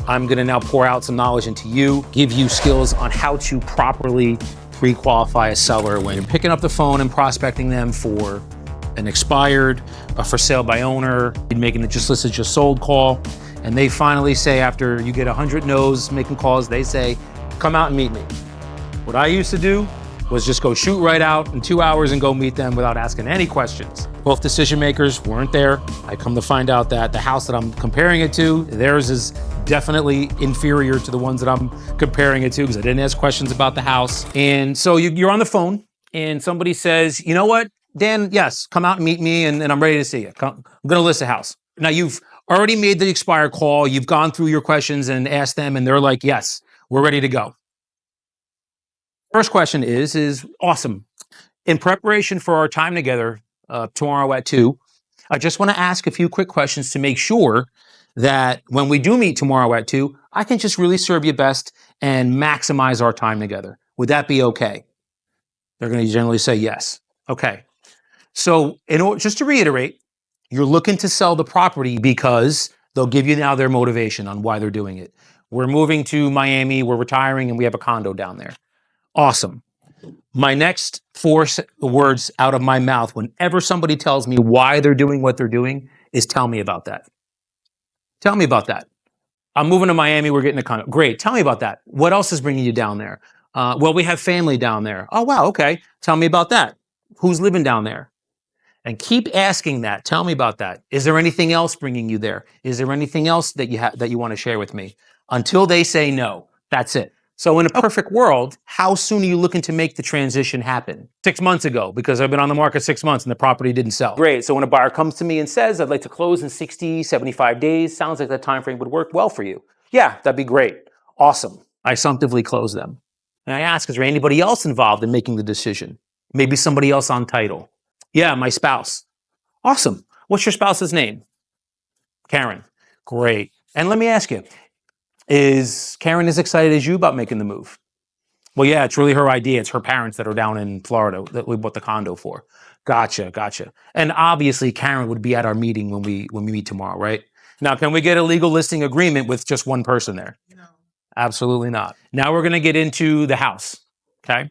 I'm gonna now pour out some knowledge into you, give you skills on how to properly pre-qualify a seller when you're picking up the phone and prospecting them for an expired, a for sale by owner, making it just listed just sold call. And they finally say, after you get 100 no's making calls, they say, come out and meet me. What I used to do was just go shoot right out in 2 hours and go meet them without asking any questions. Both decision makers weren't there. I come to find out that the house that I'm comparing it to, theirs is definitely inferior to the ones that I'm comparing it to because I didn't ask questions about the house. And so you're on the phone and somebody says, you know what, Dan, yes, come out and meet me and I'm ready to see you. I'm gonna list a house. Now you've already made the expired call, you've gone through your questions and asked them and they're like, yes, we're ready to go. First question is awesome. In preparation for our time together tomorrow at 2, I just want to ask a few quick questions to make sure that when we do meet tomorrow at 2, I can just really serve you best and maximize our time together. Would that be okay? They're going to generally say yes. Okay. So just to reiterate, you're looking to sell the property because they'll give you now their motivation on why they're doing it. We're moving to Miami, we're retiring, and we have a condo down there. Awesome. My next 4 words out of my mouth whenever somebody tells me why they're doing what they're doing is tell me about that. Tell me about that. I'm moving to Miami, we're getting a condo. Great, tell me about that. What else is bringing you down there? Well, we have family down there. Oh, wow, okay. Tell me about that. Who's living down there? And keep asking that. Tell me about that. Is there anything else bringing you there? Is there anything else that you want to share with me? Until they say no, that's it. So in a perfect world, how soon are you looking to make the transition happen? 6 months ago, because I've been on the market 6 months and the property didn't sell. Great, so when a buyer comes to me and says, I'd like to close in 60, 75 days, sounds like that time frame would work well for you. Yeah, that'd be great. Awesome. I assumptively close them. And I ask, is there anybody else involved in making the decision? Maybe somebody else on title. Yeah, my spouse. Awesome. What's your spouse's name? Karen. Great. And let me ask you, is Karen as excited as you about making the move? Well, yeah, it's really her idea. It's her parents that are down in Florida that we bought the condo for. Gotcha. And obviously, Karen would be at our meeting when we meet tomorrow, right? Now, can we get a legal listing agreement with just one person there? No. Absolutely not. Now we're going to get into the house, okay?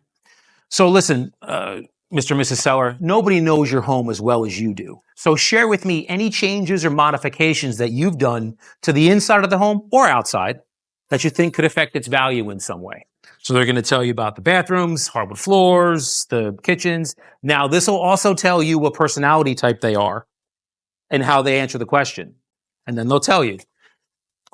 So listen, Mr. and Mrs. Seller, nobody knows your home as well as you do. So share with me any changes or modifications that you've done to the inside of the home or outside that you think could affect its value in some way. So they're going to tell you about the bathrooms, hardwood floors, the kitchens. Now, this will also tell you what personality type they are and how they answer the question. And then they'll tell you.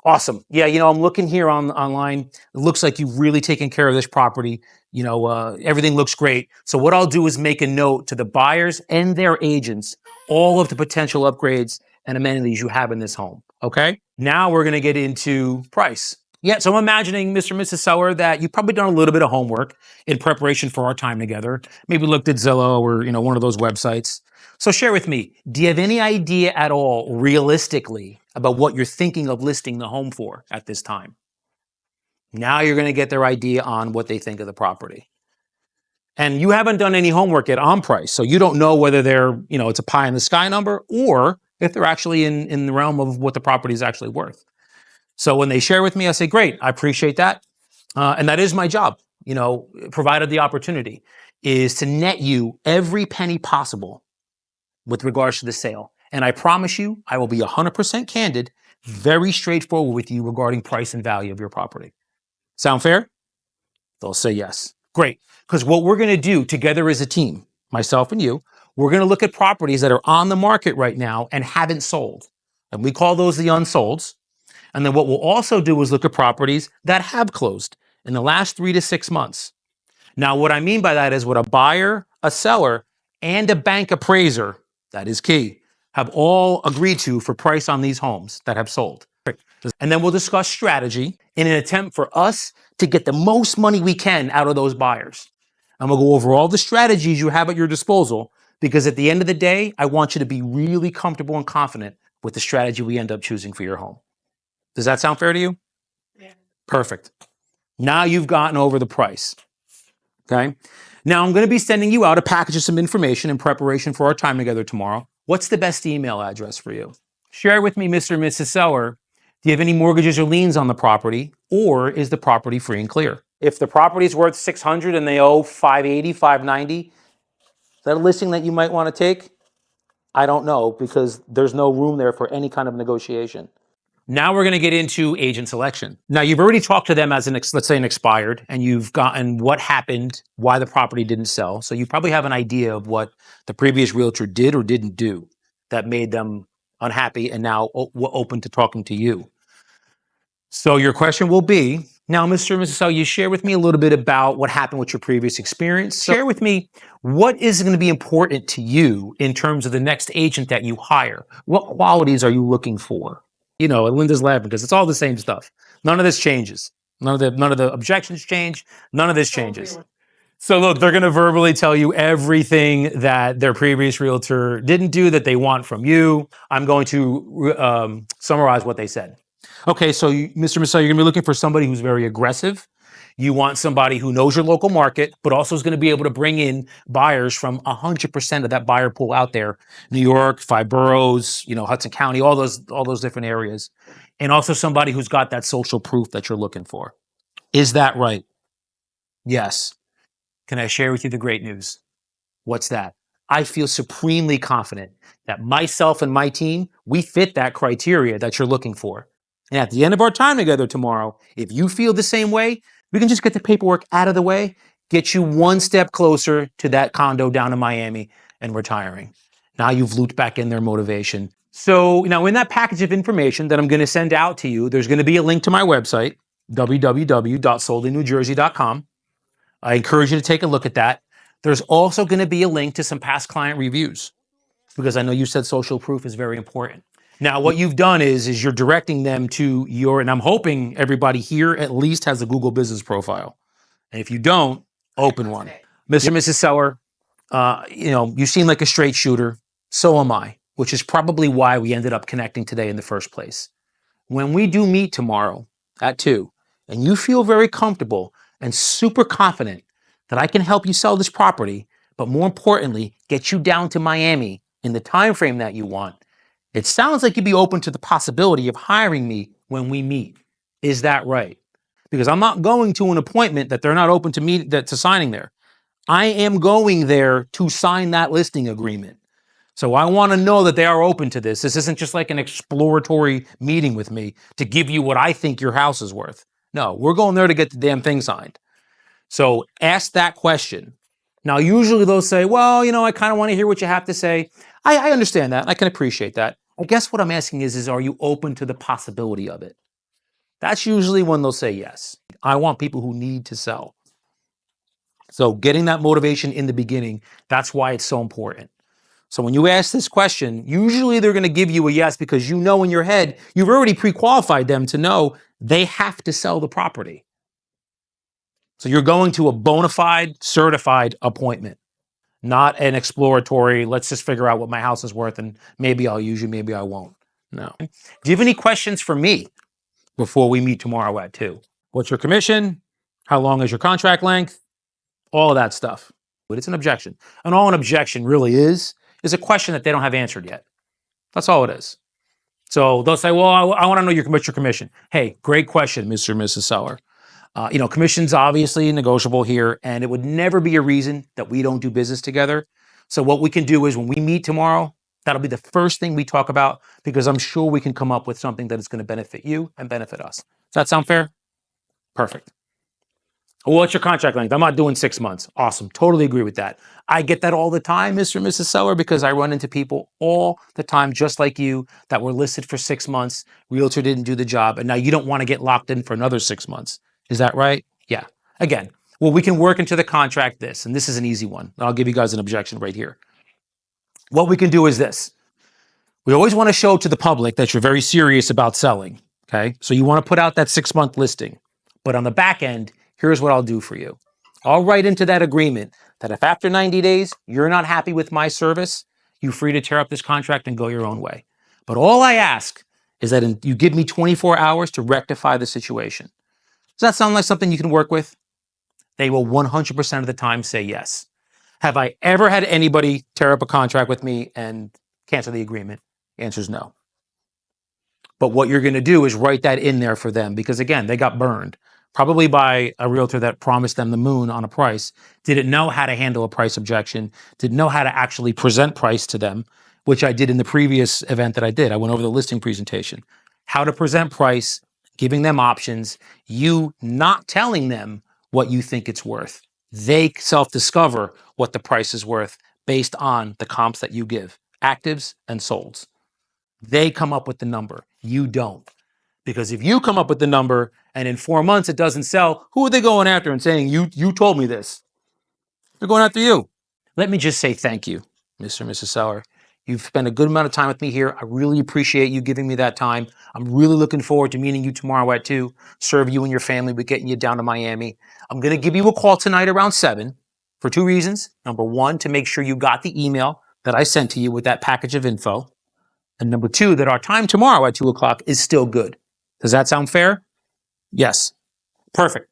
Awesome. Yeah, I'm looking here online. It looks like you've really taken care of this property. Everything looks great. So what I'll do is make a note to the buyers and their agents, all of the potential upgrades and amenities you have in this home. Okay? Now we're going to get into price. Yeah, so I'm imagining, Mr. and Mrs. Seller, that you've probably done a little bit of homework in preparation for our time together. Maybe looked at Zillow or, one of those websites. So share with me, do you have any idea at all, realistically, about what you're thinking of listing the home for at this time? Now you're going to get their idea on what they think of the property. And you haven't done any homework yet on price, so you don't know whether they're, it's a pie in the sky number or if they're actually in the realm of what the property is actually worth. So when they share with me, I say, great, I appreciate that. And that is my job, provided the opportunity, is to net you every penny possible with regards to the sale. And I promise you, I will be 100% candid, very straightforward with you regarding price and value of your property. Sound fair? They'll say yes. Great. Because what we're going to do together as a team, myself and you, we're going to look at properties that are on the market right now and haven't sold. And we call those the unsolds. And then what we'll also do is look at properties that have closed in the last 3 to 6 months. Now, what I mean by that is what a buyer, a seller, and a bank appraiser, that is key, have all agreed to for price on these homes that have sold. And then we'll discuss strategy in an attempt for us to get the most money we can out of those buyers. And we'll go over all the strategies you have at your disposal, because at the end of the day, I want you to be really comfortable and confident with the strategy we end up choosing for your home. Does that sound fair to you? Yeah. Perfect. Now you've gotten over the price. Okay. Now I'm going to be sending you out a package of some information in preparation for our time together tomorrow. What's the best email address for you? Share with me, Mr. and Mrs. Seller, Do you have any mortgages or liens on the property, or is the property free and clear? If the property is worth 600 and they owe 580, 590, is that a listing that you might want to take? I don't know, because there's no room there for any kind of negotiation. Now we're going to get into agent selection. Now you've already talked to them as let's say an expired, and you've gotten what happened, why the property didn't sell. So you probably have an idea of what the previous realtor did or didn't do that made them unhappy and now open to talking to you. So your question will be, now, Mr. and Mrs. Sell, you share with me a little bit about what happened with your previous experience. Share with me what is going to be important to you in terms of the next agent that you hire. What qualities are you looking for? You know, and Linda's laughing because it's all the same stuff. None of this changes. None of the objections change. None of this changes. So look, they're going to verbally tell you everything that their previous realtor didn't do that they want from you. I'm going to summarize what they said. Okay, so Mr. Massell, you're going to be looking for somebody who's very aggressive. You want somebody who knows your local market, but also is going to be able to bring in buyers from 100% of that buyer pool out there. New York, 5 boroughs, you know, Hudson County, all those different areas. And also somebody who's got that social proof that you're looking for. Is that right? Yes. Can I share with you the great news? What's that? I feel supremely confident that myself and my team, we fit that criteria that you're looking for. And at the end of our time together tomorrow, if you feel the same way, we can just get the paperwork out of the way, get you one step closer to that condo down in Miami and retiring. Now you've looped back in their motivation. So now in that package of information that I'm going to send out to you, there's going to be a link to my website, www.solidnewjersey.com. I encourage you to take a look at that. There's also going to be a link to some past client reviews, because I know you said social proof is very important. Now, what you've done is you're directing them to and I'm hoping everybody here at least has a Google business profile. And if you don't, open one. Mr. and Mrs. Seller, you know, you seem like a straight shooter. So am I, which is probably why we ended up connecting today in the first place. When we do meet tomorrow at 2, and you feel very comfortable and super confident that I can help you sell this property, but more importantly, get you down to Miami in the time frame that you want, it sounds like you'd be open to the possibility of hiring me when we meet. Is that right? Because I'm not going to an appointment that they're not open to signing there. I am going there to sign that listing agreement. So I want to know that they are open to this. This isn't just like an exploratory meeting with me to give you what I think your house is worth. No, we're going there to get the damn thing signed. So ask that question. Now, usually they'll say, well, you know, I kind of want to hear what you have to say. I understand that. I can appreciate that. I guess what I'm asking is are you open to the possibility of it? That's usually when they'll say yes. I want people who need to sell. So getting that motivation in the beginning, that's why it's so important. So when you ask this question, usually they're going to give you a yes because you know in your head, you've already pre-qualified them to know they have to sell the property. So you're going to a bona fide, certified appointment, not an exploratory, let's just figure out what my house is worth and maybe I'll use you, maybe I won't. No. Do you have any questions for me before we meet tomorrow at 2? What's your commission? How long is your contract length? All of that stuff. But it's an objection. And all an objection really is a question that they don't have answered yet. That's all it is. So they'll say, well, I want to know what's your commission. Hey, great question, Mr. and Mrs. Seller. You know, commission's obviously negotiable here, and it would never be a reason that we don't do business together. So what we can do is when we meet tomorrow, that'll be the first thing we talk about, because I'm sure we can come up with something that is going to benefit you and benefit us. Does that sound fair? Perfect. Well, what's your contract length? I'm not doing 6 months. Awesome. Totally agree with that. I get that all the time, Mr. and Mrs. Seller, because I run into people all the time, just like you, that were listed for 6 months. Realtor didn't do the job, and now you don't want to get locked in for another 6 months. Is that right? Yeah. Again, well, we can work into the contract this, and this is an easy one. I'll give you guys an objection right here. What we can do is this. We always want to show to the public that you're very serious about selling, okay? So you want to put out that 6-month listing. But on the back end, here's what I'll do for you. I'll write into that agreement that if after 90 days you're not happy with my service, you're free to tear up this contract and go your own way. But all I ask is that you give me 24 hours to rectify the situation. Does that sound like something you can work with? They will 100% of the time say yes. Have I ever had anybody tear up a contract with me and cancel the agreement? The answer is no. But what you're going to do is write that in there for them because, again, they got burned, probably by a realtor that promised them the moon on a price, didn't know how to handle a price objection, didn't know how to actually present price to them, which I did in the previous event that I did. I went over the listing presentation, how to present price, giving them options, you not telling them what you think it's worth. They self-discover what the price is worth based on the comps that you give, actives and solds. They come up with the number. You don't. Because if you come up with the number and in 4 months it doesn't sell, who are they going after and saying, you told me this? They're going after you. Let me just say thank you, Mr. and Mrs. Seller. You've spent a good amount of time with me here. I really appreciate you giving me that time. I'm really looking forward to meeting you tomorrow at 2, serve you and your family with getting you down to Miami. I'm going to give you a call tonight around 7 for 2 reasons. Number 1, to make sure you got the email that I sent to you with that package of info. And number 2, that our time tomorrow at 2 o'clock is still good. Does that sound fair? Yes. Perfect.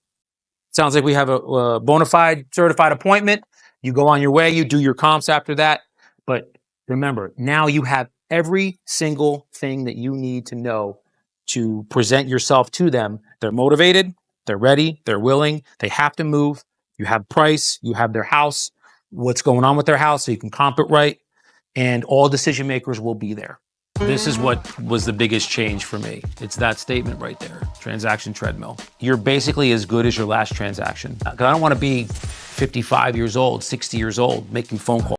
Sounds like we have a bona fide certified appointment. You go on your way, you do your comps after that. But remember, now you have every single thing that you need to know to present yourself to them. They're motivated, they're ready, they're willing, they have to move. You have price, you have their house, what's going on with their house so you can comp it right, and all decision makers will be there. This is what was the biggest change for me. It's that statement right there, transaction treadmill. You're basically as good as your last transaction. Because I don't want to be 55 years old, 60 years old, making phone calls.